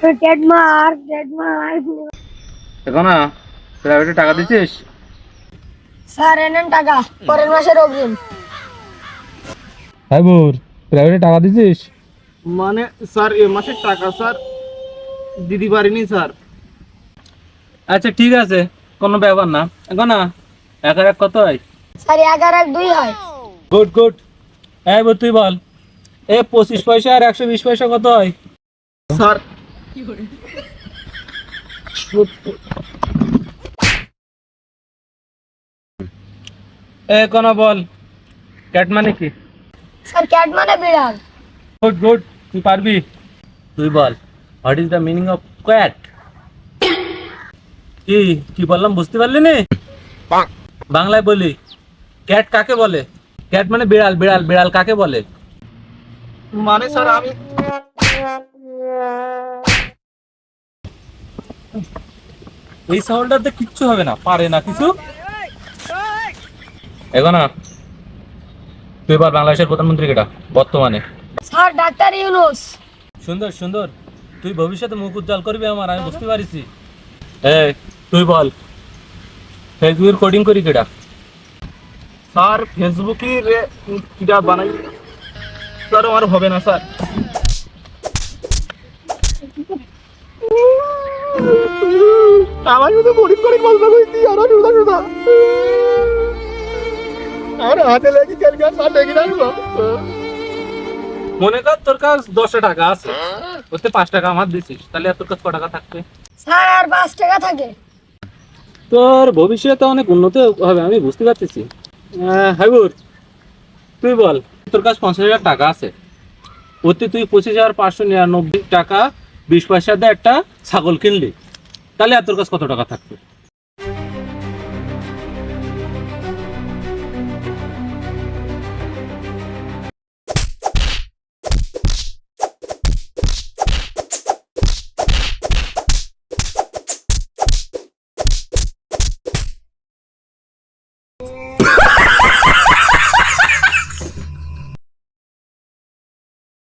এখন না প্রাইভেটে টাকা দিছিস? স্যার এনেন টাকা, পরের মাসের অগ্রিম। হ্যাঁ বোর, প্রাইভেটে টাকা দিছিস? মানে স্যার এ মাসের টাকা স্যার দিদি পারিনি স্যার। আচ্ছা ঠিক আছে, কোনো ব্যাপার না। এখন না এক আর এক কত হয়? স্যার 11 আর 2 হয়। Good good. এই বোর তুই বল, 25 পয়সা আর 120 পয়সা কত হয়? স্যার কোন বল, ক্যাট মানে কি? স্যার ক্যাট মানে বিড়াল। গুড গুড, তুই পারবি। তুই বল, what is the meaning of cat? কি কি বললাম বুঝতে পারলি নি? বাংলায় বলি, ক্যাট কাকে বলে? ক্যাট মানে বিড়াল, বিড়াল বিড়াল কাকে বলে? মানে স্যার আমি এই সাউন্ডটাতে কিচ্ছু হবে না, পারে না কিছু। এখন না তুই বল, বাংলাদেশের প্রধানমন্ত্রী কেটা বর্তমানে? Sir doctor Yunus. সুন্দর সুন্দর, তুই ভবিষ্যতে মুখ উজ্জ্বল করবি আমার, আমি বুঝতে পারিছি। তুই বল, ফেসবুকের কোডিং করি কেটা? স্যার ফেসবুকে কিটা বানাই স্যার, আমার হবে না স্যার। আমার শুধু গরিব গরিব মজা কইতি আর সুদা সুদা আর হাতে লেগে গেল গা স্যার লেগে রাখবো। মনে কর তোর কাছে 10 টাকা আছে, ওতে 5 টাকা আমার দিছিস, তাহলে আর তোর কাছে কত টাকা থাকবে? স্যার আর 5 টাকা থাকে। তোর ভবিষ্যতে অনেক উন্নতি হবে, আমি বুঝতে পারতেছি। হাবিবুর তুই বল, তোর কাছে 50,000 টাকা আছে, ওতে তুই 25,599 টাকা 20 পয়সা দিয়ে একটা ছাগল কিনলি, তাহলে আর তোর কাছে কত টাকা থাকবে?